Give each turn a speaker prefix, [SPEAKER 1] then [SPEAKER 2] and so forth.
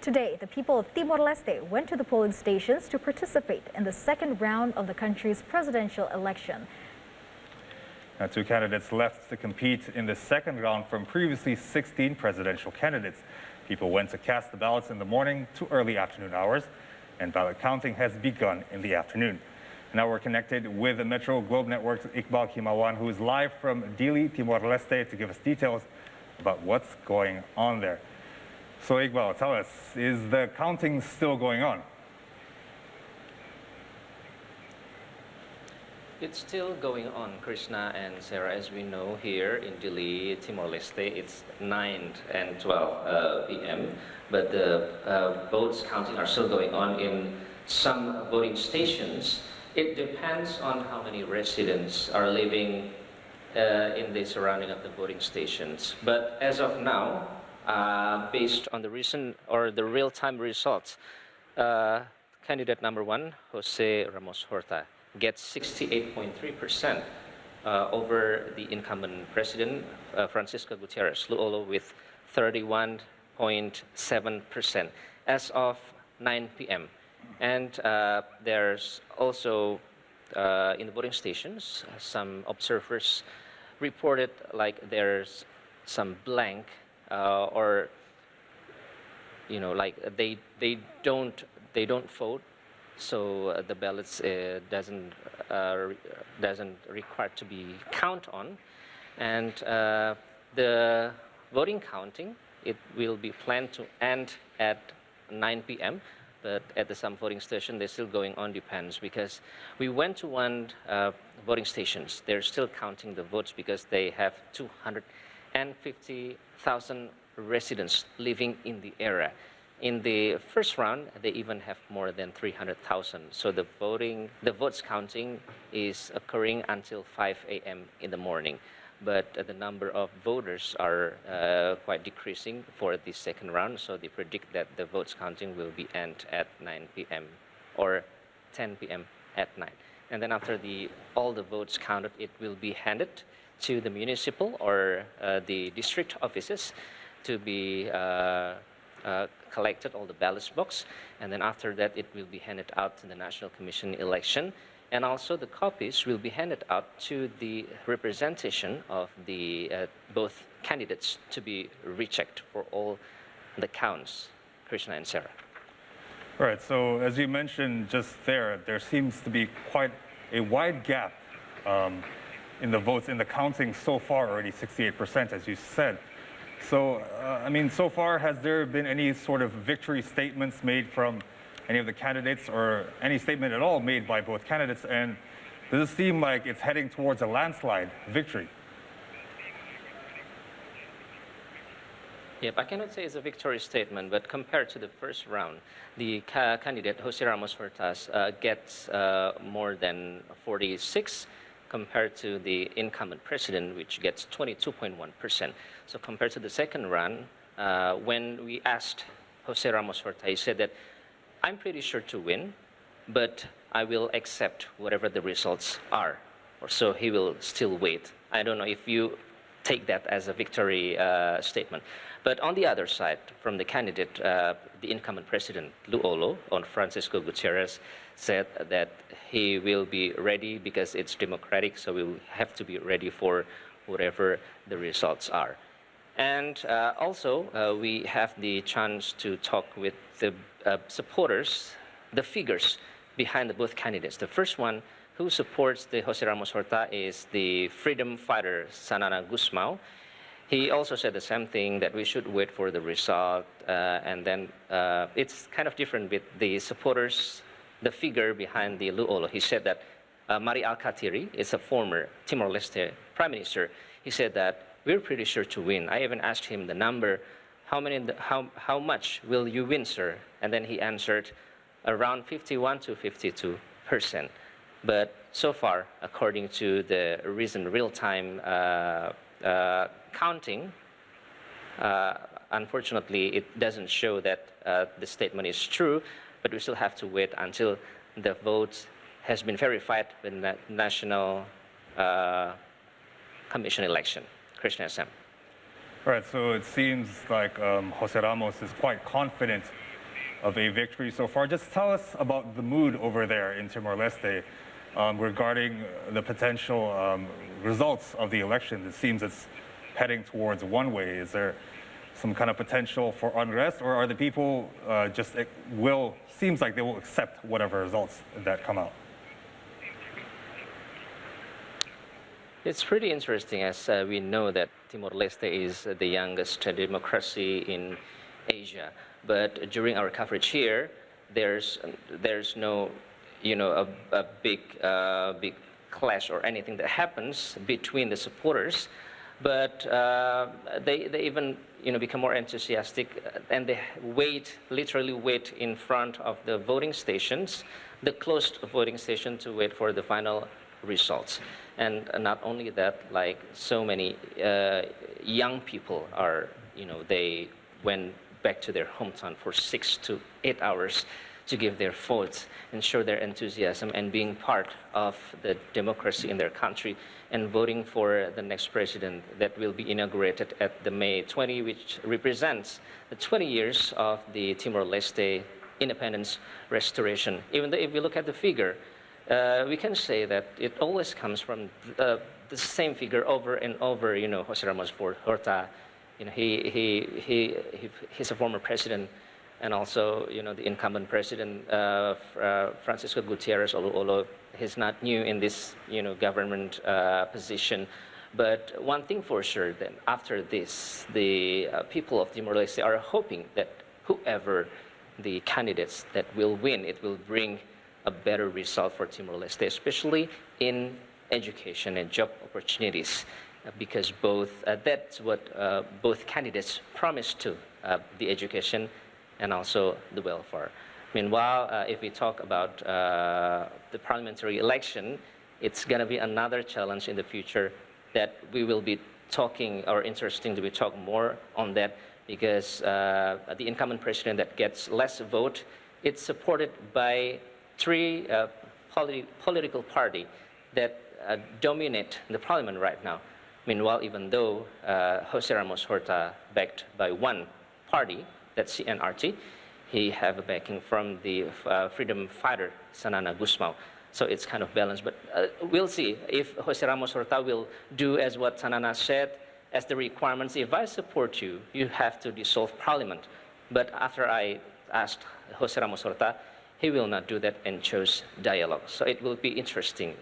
[SPEAKER 1] Today, the people of Timor Leste went to the polling stations to participate in the second round of the country's presidential election.
[SPEAKER 2] Now, 2 candidates left to compete in the second round from previously 16 presidential candidates. People went to cast the ballots in the morning to early afternoon hours, and ballot counting has begun in the afternoon. Now we're connected with the Metro Globe Network's Iqbal Kimawan, who is live from Dili, Timor Leste, to give us details about what's going on there. So Iqbal, tell us, is the counting still going on?
[SPEAKER 3] It's still going on, Krishna and Sarah. As we know, here in Dili, Timor Leste, it's 9 and 12 p.m. But the votes counting are still going on in some voting stations. It depends on how many residents are living in the surrounding of the voting stations. But as of now, based on the recent or the real-time results, candidate number 1, Jose Ramos Horta, gets 68.3% over the incumbent president, Francisco Gutierrez Luolo, with 31.7% as of 9 p.m. And there's also, in the voting stations, some observers reported like there's some blank or, you know, like they don't vote. So the ballots doesn't require to be counted on, and the voting counting, it will be planned to end at 9 p.m. But at some voting station, they're still going on, depends, because we went to one voting stations. They're still counting the votes because they have 250,000 residents living in the area. In the first round, they even have more than 300,000. So the votes counting is occurring until 5 a.m. in the morning. But the number of voters are quite decreasing for the second round. So they predict that the votes counting will be end at 9 p.m. or 10 p.m. at night. And then after all the votes counted, it will be handed to the municipal or the district offices to be collected, all the ballot box, and then after that it will be handed out to the National Commission election, and also the copies will be handed out to the representation of the both candidates to be rechecked for all the counts. Krishna and Sarah.
[SPEAKER 2] All right, so as you mentioned just there seems to be quite a wide gap in the votes, in the counting so far, already 68%, as you said. So, I mean, so far, has there been any sort of victory statements made from any of the candidates, or any statement at all made by both candidates? And does it seem like it's heading towards a landslide victory?
[SPEAKER 3] Yep, I cannot say it's a victory statement, but compared to the first round, the candidate, Jose Ramos Horta, gets more than 46%. Compared to the incumbent president, which gets 22.1%. So compared to the second round, when we asked Jose Ramos Horta, he said that, I'm pretty sure to win, but I will accept whatever the results are. So he will still wait. I don't know if you take that as a victory statement. But on the other side, from the candidate, the incumbent president, Luolo, on Francisco Gutierrez, said that he will be ready because it's democratic, so we will have to be ready for whatever the results are. And also, we have the chance to talk with the supporters, the figures behind the both candidates. The first one who supports the Jose Ramos Horta is the freedom fighter, Sanana Gusmao. He also said the same thing, that we should wait for the result, and then it's kind of different with the supporters, the figure behind the Luolo. He said that Mari Alkatiri is a former Timor-Leste prime minister. He said that we're pretty sure to win. I even asked him the number, how much will you win, sir? And then he answered around 51 to 52%. But so far, according to the recent real-time counting, unfortunately, it doesn't show that the statement is true, but we still have to wait until the vote has been verified with the National Commission election. Krishna Sam.
[SPEAKER 2] All right, so it seems like Jose Ramos is quite confident of a victory so far. Just tell us about the mood over there in Timor-Leste regarding the potential results of the election. It seems it's heading towards one way. Is there some kind of potential for unrest, or are the people seems like they will accept whatever results that come out?
[SPEAKER 3] It's pretty interesting, as we know that Timor-Leste is the youngest democracy in Asia. But during our coverage here, there's no, a big clash or anything that happens between the supporters. But they even become more enthusiastic, and they literally wait in front of the voting stations, the closed voting station, to wait for the final results. And not only that, like so many young people are, they went back to their hometown for 6 to 8 hours to give their votes and show their enthusiasm and being part of the democracy in their country and voting for the next president that will be inaugurated at the May 20, which represents the 20 years of the Timor-Leste independence restoration. Even though if we look at the figure, we can say that it always comes from the same figure over and over. Jose Ramos Horta, he's a former president, and also the incumbent president Francisco Gutierrez, although he's not new in this government position. But one thing for sure, that after this, the people of Timor-Leste are hoping that whoever the candidates that will win, it will bring a better result for Timor-Leste, especially in education and job opportunities, because that's what both candidates promised to, the education and also the welfare. Meanwhile, if we talk about the parliamentary election, it's going to be another challenge in the future that we will be talking, or interesting to be talk more on that, because the incumbent president that gets less vote, it's supported by 3 political parties that dominate the parliament right now. Meanwhile, even though Jose Ramos Horta backed by 1 party, that's CNRT, he have a backing from the freedom fighter, Sanana Gusmao. So it's kind of balanced, but we'll see if Jose Ramos Horta will do as what Sanana said, as the requirements. If I support you, you have to dissolve parliament. But after I asked Jose Ramos Horta, he will not do that and chose dialogue. So it will be interesting